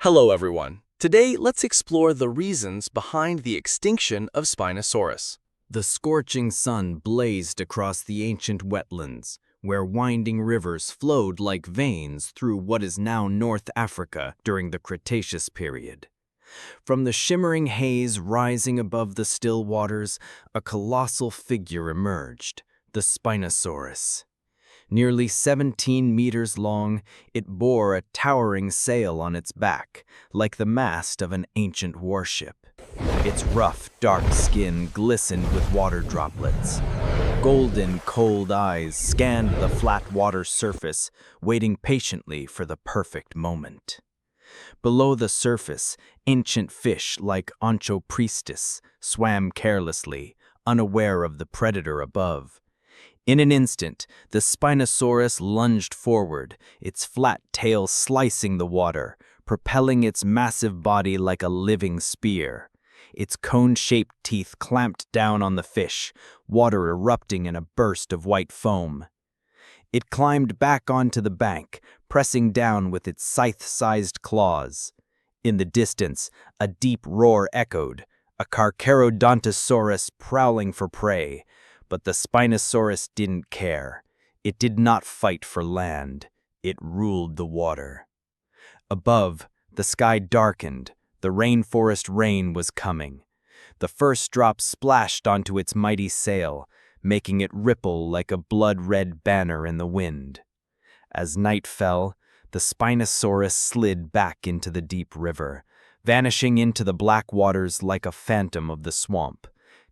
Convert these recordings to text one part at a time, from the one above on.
Hello everyone. Today, let's explore the reasons behind the extinction of Spinosaurus. The scorching sun blazed across the ancient wetlands, where winding rivers flowed like veins through what is now North Africa during the Cretaceous period. From the shimmering haze rising above the still waters, a colossal figure emerged, the Spinosaurus. Nearly 17 meters long, it bore a towering sail on its back, like the mast of an ancient warship. Its rough, dark skin glistened with water droplets. Golden, cold eyes scanned the flat water surface, waiting patiently for the perfect moment. Below the surface, ancient fish like Ancho Priestess swam carelessly, unaware of the predator above. In an instant, the Spinosaurus lunged forward, its flat tail slicing the water, propelling its massive body like a living spear. Its cone-shaped teeth clamped down on the fish, water erupting in a burst of white foam. It climbed back onto the bank, pressing down with its scythe-sized claws. In the distance, a deep roar echoed, a Carcharodontosaurus prowling for prey. But the Spinosaurus didn't care. It did not fight for land. It ruled the water. Above, the sky darkened. The rainforest rain was coming. The first drop splashed onto its mighty sail, making it ripple like a blood-red banner in the wind. As night fell, the Spinosaurus slid back into the deep river, vanishing into the black waters like a phantom of the swamp,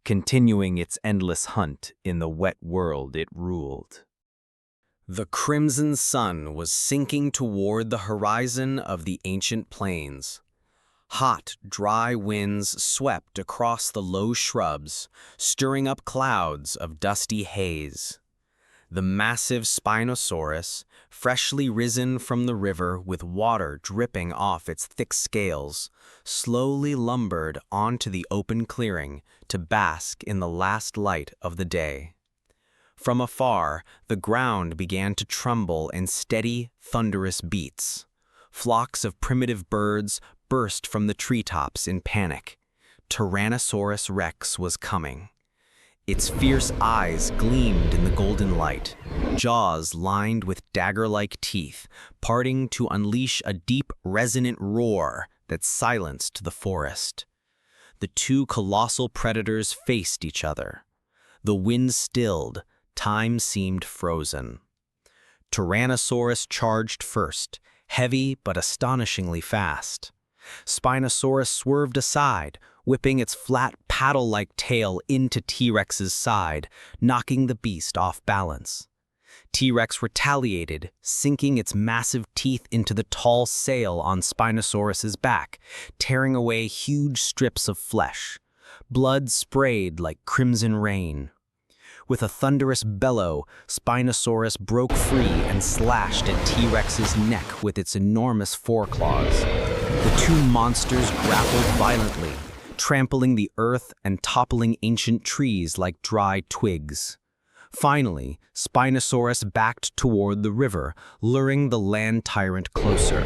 continuing its endless hunt in the wet world it ruled. The crimson sun was sinking toward the horizon of the ancient plains. Hot, dry winds swept across the low shrubs, stirring up clouds of dusty haze. The massive Spinosaurus, freshly risen from the river with water dripping off its thick scales, slowly lumbered onto the open clearing to bask in the last light of the day. From afar, the ground began to tremble in steady, thunderous beats. Flocks of primitive birds burst from the treetops in panic. Tyrannosaurus Rex was coming. Its fierce eyes gleamed in the golden light, jaws lined with dagger-like teeth, parting to unleash a deep, resonant roar that silenced the forest. The two colossal predators faced each other. The wind stilled, time seemed frozen. Tyrannosaurus charged first, heavy but astonishingly fast. Spinosaurus swerved aside, whipping its flat paddle-like tail into T-Rex's side, knocking the beast off balance. T-Rex retaliated, sinking its massive teeth into the tall sail on Spinosaurus's back, tearing away huge strips of flesh. Blood sprayed like crimson rain. With a thunderous bellow, Spinosaurus broke free and slashed at T-Rex's neck with its enormous foreclaws. The two monsters grappled violently, trampling the earth and toppling ancient trees like dry twigs. Finally, Spinosaurus backed toward the river, luring the land tyrant closer.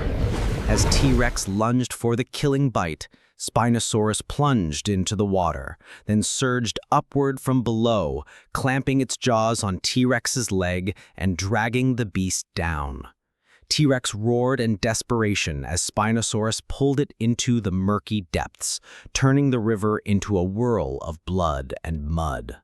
As T-Rex lunged for the killing bite, Spinosaurus plunged into the water, then surged upward from below, clamping its jaws on T-Rex's leg and dragging the beast down. T-Rex roared in desperation as Spinosaurus pulled it into the murky depths, turning the river into a whirl of blood and mud.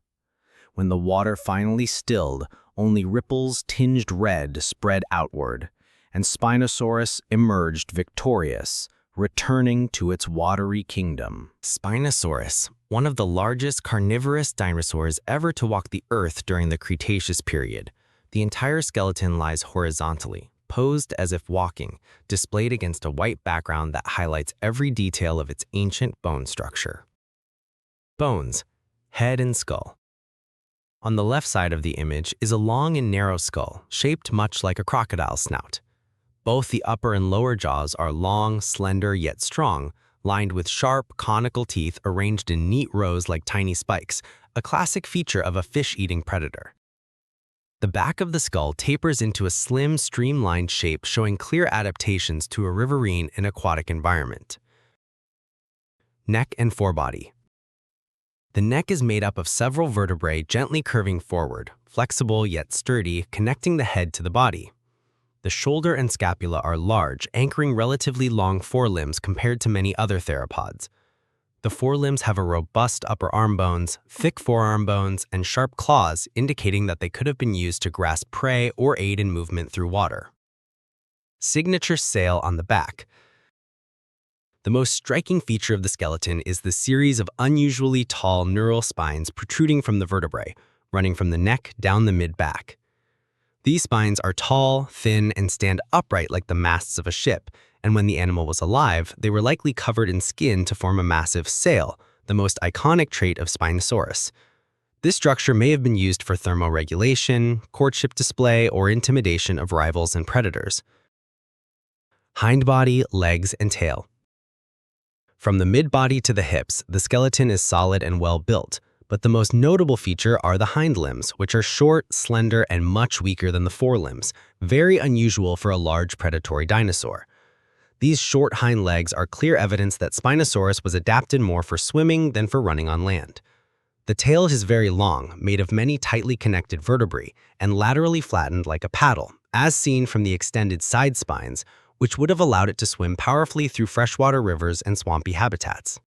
When the water finally stilled, only ripples tinged red spread outward, and Spinosaurus emerged victorious, returning to its watery kingdom. Spinosaurus, one of the largest carnivorous dinosaurs ever to walk the Earth during the Cretaceous period. The entire skeleton lies horizontally, posed as if walking, displayed against a white background that highlights every detail of its ancient bone structure. Bones, head and skull. On the left side of the image is a long and narrow skull, shaped much like a crocodile's snout. Both the upper and lower jaws are long, slender, yet strong, lined with sharp, conical teeth arranged in neat rows like tiny spikes, a classic feature of a fish-eating predator. The back of the skull tapers into a slim, streamlined shape showing clear adaptations to a riverine and aquatic environment. Neck and forebody. The neck is made up of several vertebrae gently curving forward, flexible yet sturdy, connecting the head to the body. The shoulder and scapula are large, anchoring relatively long forelimbs compared to many other theropods. The forelimbs have a robust upper arm bones, thick forearm bones, and sharp claws, indicating that they could have been used to grasp prey or aid in movement through water. Signature sail on the back. The most striking feature of the skeleton is the series of unusually tall neural spines protruding from the vertebrae, running from the neck down the mid-back. These spines are tall, thin, and stand upright like the masts of a ship, and when the animal was alive, they were likely covered in skin to form a massive sail, the most iconic trait of Spinosaurus. This structure may have been used for thermoregulation, courtship display, or intimidation of rivals and predators. Hindbody, legs, and tail. From the mid-body to the hips, the skeleton is solid and well-built, but the most notable feature are the hind limbs, which are short, slender, and much weaker than the forelimbs, very unusual for a large predatory dinosaur. These short hind legs are clear evidence that Spinosaurus was adapted more for swimming than for running on land. The tail is very long, made of many tightly connected vertebrae, and laterally flattened like a paddle, as seen from the extended side spines, which would have allowed it to swim powerfully through freshwater rivers and swampy habitats.